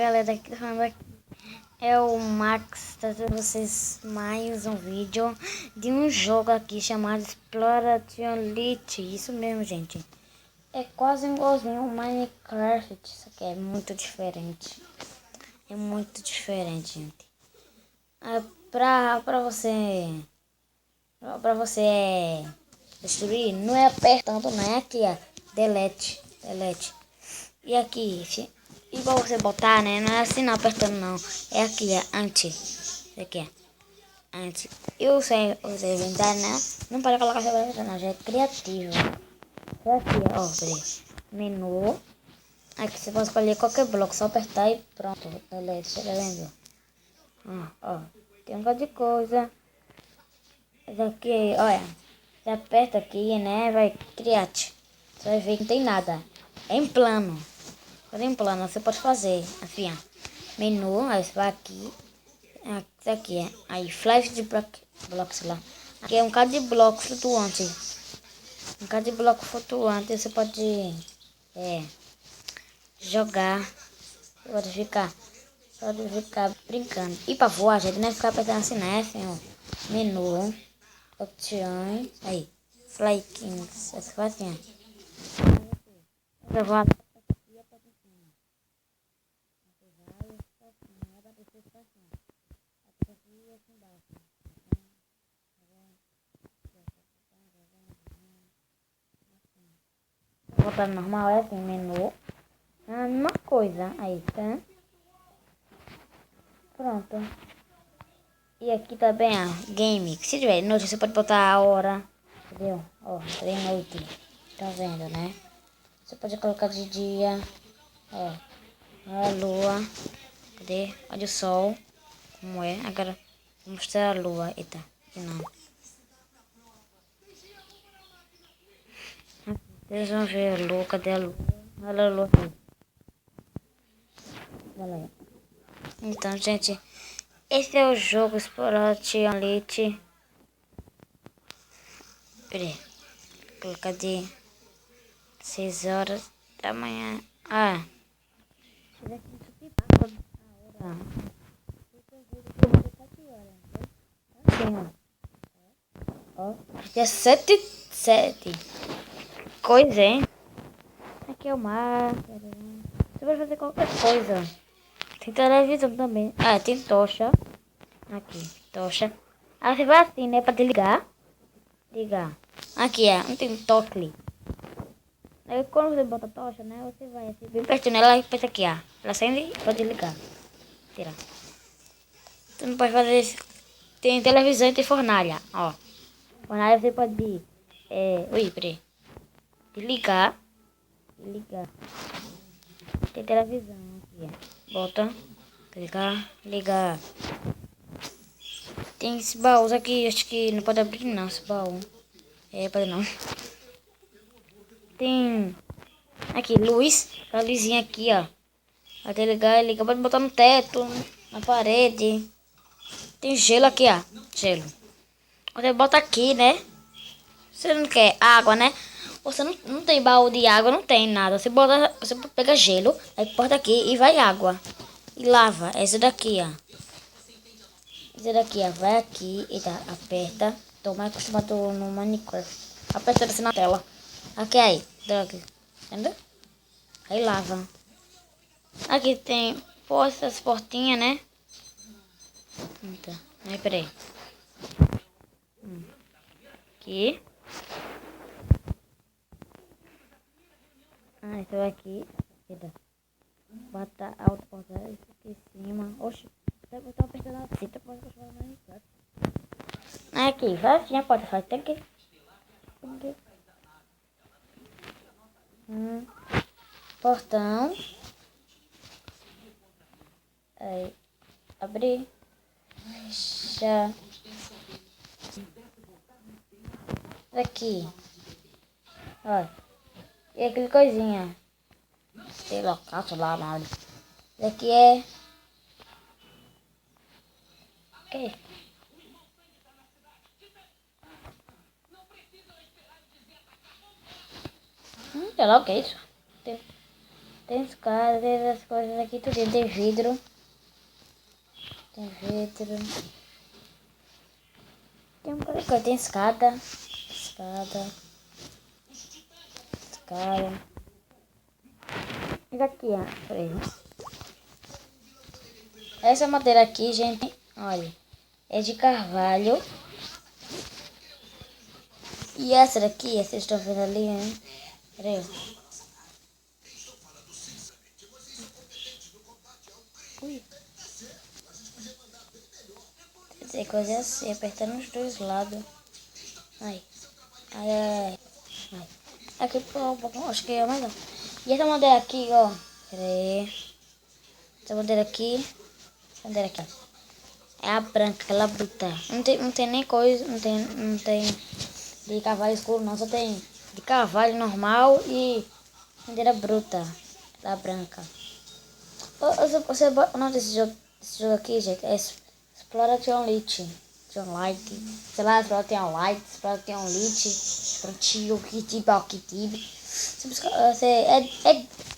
galera, aqui falando aqui é o Max, trazendo vocês mais um vídeo de um jogo aqui chamado Exploration Elite. Isso mesmo, gente. É quase igualzinho ao Minecraft, só que é muito diferente. É muito diferente, gente. Pra você destruir, não é apertando, não é aqui, ó. Delete. E aqui, igual você botar, né? Não é assim não, apertando não. É aqui, é anti. Isso aqui é anti. E o seu inventário, né? Não pode colocar seu inventário, não. Já é criativo. É aqui, ó. Peraí. Menu. Aqui você pode escolher qualquer bloco. Só apertar e pronto. Delete. Tá vendo? Ó. Tem um bocado de coisa. Esse aqui, olha. Você aperta aqui, né? Vai criate. Você vai ver que não tem nada. É em plano. Em plano, você pode fazer assim, ó. Menu, aí você vai aqui. Isso aqui é. Aí, flash de blocos lá. Aqui é um bocado de bloco flutuante. Um bocado de bloco flutuante. Você pode jogar. Pode ficar brincando. E pra voar, gente, não é ficar apertando assim, né? Assim, ó. Menu, opções. Aí, fly kings. Essa foi assim, ó. Eu vou botar normal, é assim, menu. A mesma coisa. Aí, tá? Pronto. E aqui também, ó, game. Se tiver noite, você pode botar a hora. Entendeu? Ó, tem noite. Tá vendo, né? Você pode colocar de dia. Ó, a lua. Cadê? Olha o sol. Como é? Agora vou mostrar a lua. Eita, aqui não. Vocês vão ver a lua. Cadê a lua? Olha a lua aqui. Olha aí. Então, gente, esse é o jogo Exploration Elite. Peraí. Vou colocar de 6 horas da manhã. Ah. Sim, ó. Dia 7. Coisa, hein? Aqui é o mar. Você pode fazer qualquer coisa. Tem televisão também. Ah, tem tocha. Aqui, tocha. Aí você vai assim, né? Pra desligar. Ligar. Aqui, ó. Não tem toque. Aí quando você bota a tocha, né? Você vai assim, bem pertinho nela e pensa aqui, ó. Ela acende e pode ligar. Tira. Você não pode fazer isso. Tem televisão e tem fornalha, ó. Fornalha você pode... Ui, peraí. Ligar. Tem televisão aqui, ó. Bota. Ligar. Tem esse baú aqui. Acho que não pode abrir não, esse baú. Pode não. Tem... Aqui, luz. A luzinha aqui, ó. Até ligar e ligar. Pode botar no teto, na parede. Tem gelo aqui, ó. Gelo. Você bota aqui, né? Você não quer água, né? Você não tem baú de água, não tem nada. Você pega gelo, aí porta aqui e vai água. E lava. Essa daqui, ó. Essa daqui, ó. Vai aqui e tá, aperta. Tô mais acostumado no Minecraft. Aperta assim na tela. Aqui, aí. Aqui. Entendeu? Aí lava. Aqui tem essas portinhas, né? Então, aí, peraí. Aqui. Então aqui. Eita. Bota a outra porta aqui em cima. Oxi. Eu tô apertando a fita para continuar no Minecraft. Aqui, vai assim a porta. Faz tem que. Portão. Aí. Abrir. Fechar. Aqui. Ó. E aquele coisinha. Sei lá, calça lá, mal. Daqui é. O que? Sei lá o que é isso. Tem escada, tem as coisas aqui, tudo. Tem vidro. Tem vidro. Tem um bocado de coisa. Tem escada. Escada. Escada. E daqui, ó. Peraí. Essa madeira aqui, gente, olha, é de carvalho. E essa daqui, vocês estão vendo ali, né? Peraí. Ui. Tem coisa assim, apertando os dois lados. Ai. Ai, ai, ai. Aqui, acho que é mais não. E essa madeira aqui, ó. Peraí. Essa madeira aqui. Essa madeira aqui, ó. É a branca, aquela bruta. Não tem nem coisa, não tem de carvalho escuro não, só tem de carvalho normal e madeira bruta, da branca. O nome desse jogo aqui, gente, é Exploration Light. John Light. Sei lá, Exploration Light, Exploration Light, Exploration Kitib.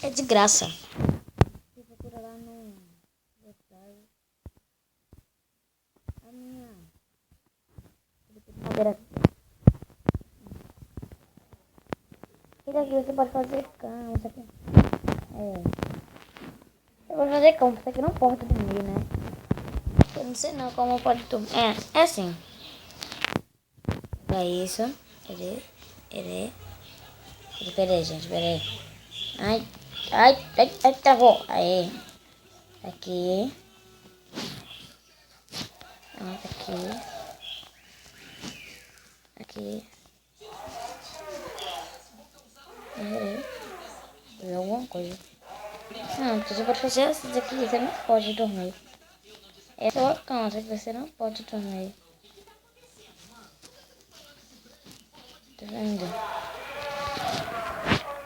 É de graça. Você procura lá no website. A minha madeira. E daqui você pode fazer cama, isso aqui. Eu vou fazer cama, isso aqui não pode dormir, né? Eu não sei não como pode dormir. É assim. É isso. Peraí, gente, peraí. Ai, travou. Aí. Aqui. Aqui. Aqui. Fazer alguma coisa. Não, você pode fazer assim daqui, você não pode dormir. É só a cama, só que você não pode dormir. Tá vendo?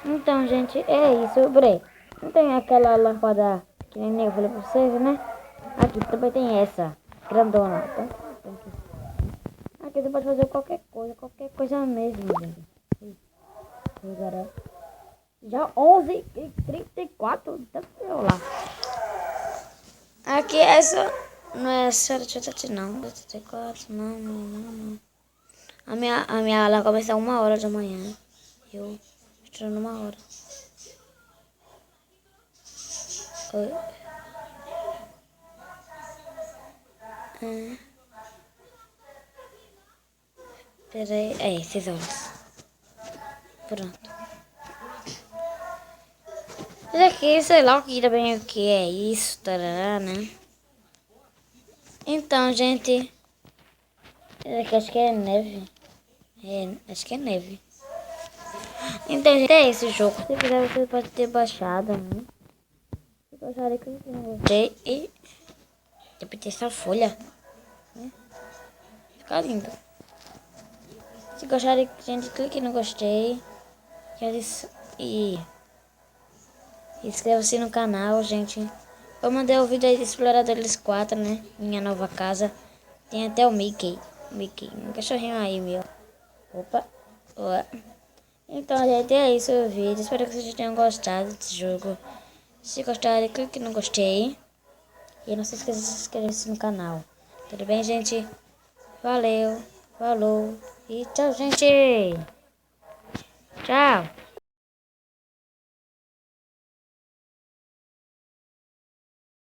Então, gente, é isso. Peraí. Não tem aquela lâmpada que nem eu falei pra vocês, né? Aqui também tem essa. Grandona. Tá? Aqui você pode fazer qualquer coisa mesmo, gente. Agora, já 11h34, tá lá. Aqui essa não é essa de não. 34, não. A minha aula começa 1h da manhã. Eu estou numa hora. Peraí, 6 horas. Pronto. Isso aqui, sei lá o que também o que é isso, tarará, né? Então, gente, isso aqui acho que é neve. Acho que é neve. Então, gente, é esse jogo. Se quiser, você pode ter baixado, né? Se gostarem, clique no gostei e repetir essa folha. Né? Fica lindo. Se gostarem, gente, clique no gostei. E inscreva-se no canal, gente. Eu mandei o vídeo aí de Exploradores 4, né? Minha nova casa. Tem até o Mickey. Um cachorrinho aí, meu. Opa. Então, gente, é isso o vídeo. Espero que vocês tenham gostado desse jogo. Se gostarem, clique no gostei. E não se esqueça de se inscrever no canal. Tudo bem, gente? Valeu. Falou. E tchau, gente. Tchau.